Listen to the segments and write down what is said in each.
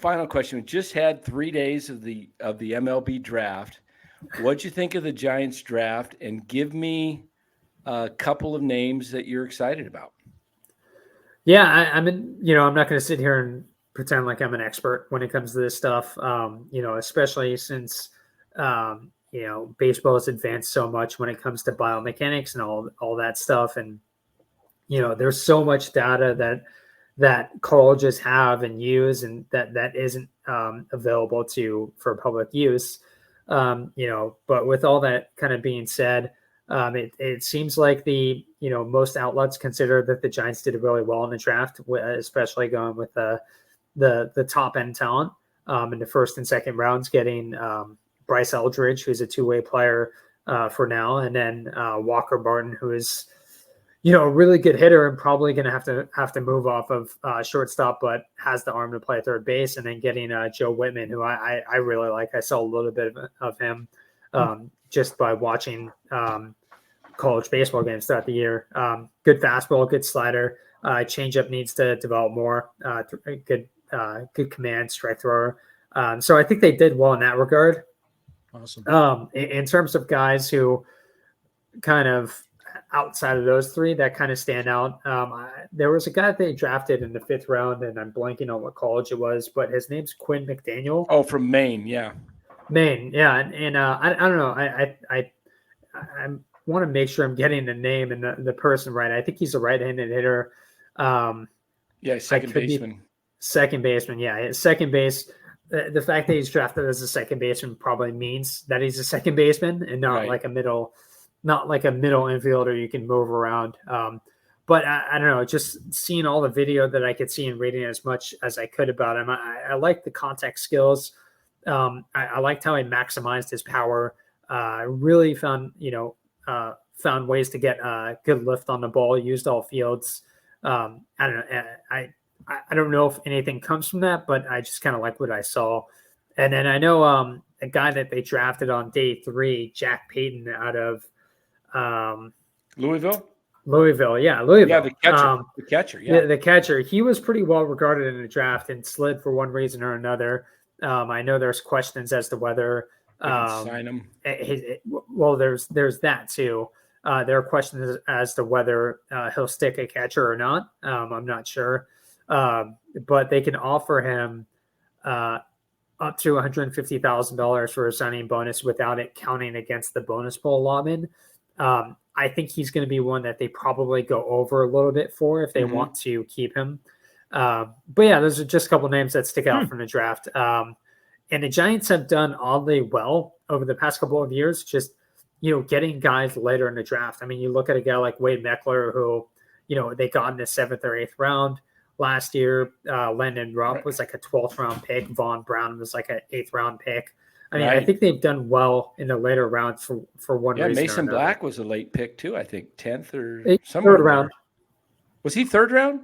final question. We just had 3 days of the MLB draft. What'd you think of the Giants draft? And give me a couple of names that you're excited about. Yeah, I'm in. I'm not going to sit here and pretend like I'm an expert when it comes to this stuff. Especially since baseball has advanced so much when it comes to biomechanics and all that stuff, and there's so much data that colleges have and use, and that isn't available for public use. But with all that kind of being said, it seems like most outlets consider that the Giants did really well in the draft, especially going with the top end talent in the first and second rounds, getting Bryce Eldridge, who's a two-way player for now, and then Walker Barton, who is a really good hitter and probably going to have to move off of shortstop, but has the arm to play third base, and then getting Joe Whitman, who I really like. I saw a little bit of him just by watching college baseball games throughout the year. Good fastball, good slider. Changeup needs to develop more. Good command, strike thrower. So I think they did well in that regard. Awesome. In terms of guys who kind of outside of those three that kind of stand out, there was a guy that they drafted in the 5th round, and I'm blanking on what college it was, but his name's Quinn McDaniel. Oh, from Maine, yeah. Maine, yeah, and I don't know. I want to make sure I'm getting the name and the person right. I think he's a right-handed hitter. Second baseman. Second baseman, yeah. Second base. The fact that he's drafted as a second baseman probably means that he's a second baseman and not like a middle infielder you can move around. But I don't know, just seeing all the video that I could see and reading as much as I could about him, I like the contact skills. I liked how he maximized his power. Really found ways to get good lift on the ball, used all fields. I don't know. I don't know if anything comes from that, but I just kind of like what I saw. And then I know a guy that they drafted on day 3, Jack Payton out of Louisville. Yeah, Louisville. Yeah, the catcher. Yeah, the catcher. He was pretty well regarded in the draft and slid for one reason or another. I know there's questions as to whether sign him. There's that too. There are questions as to whether he'll stick a catcher or not. I'm not sure. But they can offer him up to $150,000 for a signing bonus without it counting against the bonus pool allotment. I think he's going to be one that they probably go over a little bit for if they want to keep him. But yeah, those are just a couple of names that stick out from the draft. And the Giants have done oddly well over the past couple of years, just, getting guys later in the draft. I mean, you look at a guy like Wade Meckler, who, they got in the 7th or 8th round. Last year, Landon Rupp was like a 12th round pick. Vaughn Brown was like an 8th round pick. I mean, I think they've done well in the later rounds for one reason. Yeah, Mason Black was a late pick too. I think 10th or somewhere. 3rd round. Was he 3rd round?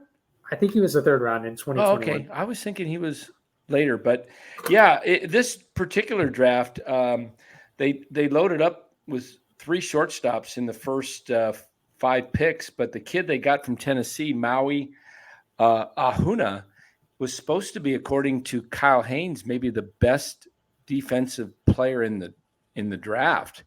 I think he was the 3rd round in 2021. Oh, okay. I was thinking he was later, but yeah, this particular draft, they loaded up with 3 shortstops in the first 5 picks, but the kid they got from Tennessee, Maui Ahuna, was supposed to be, according to Kyle Haynes, maybe the best defensive player in the draft.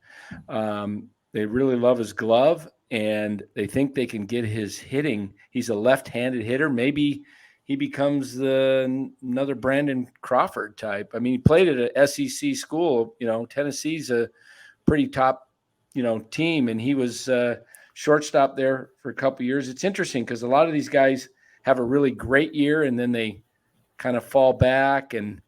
They really love his glove, and they think they can get his hitting. He's a left-handed hitter. Maybe he becomes another Brandon Crawford type. I mean, he played at a SEC school. Tennessee's a pretty top, team, and he was shortstop there for a couple of years. It's interesting because a lot of these guys have a really great year and then they kind of fall back. And,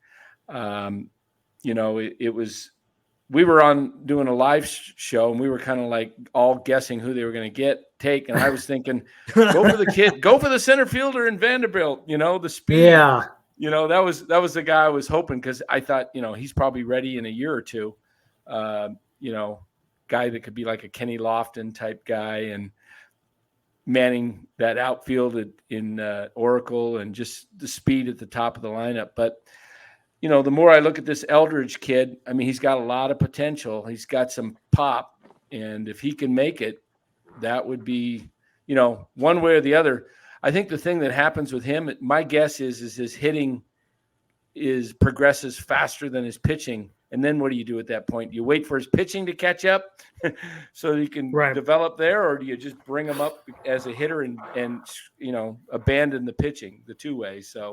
we were on doing a live show and we were kind of like all guessing who they were going to take. And I was thinking, go for the kid, go for the center fielder in Vanderbilt, the speed. Yeah. That was the guy I was hoping, because I thought, he's probably ready in a year or two. Guy that could be like a Kenny Lofton type guy and manning that outfield in Oracle, and just the speed at the top of the lineup. But, the more I look at this Eldridge kid, I mean, he's got a lot of potential. He's got some pop. And if he can make it, that would be, one way or the other. I think the thing that happens with him, my guess is his hitting progresses faster than his pitching. And then what do you do at that point? You wait for his pitching to catch up so he can develop there, or do you just bring him up as a hitter and abandon the pitching, the two-way? So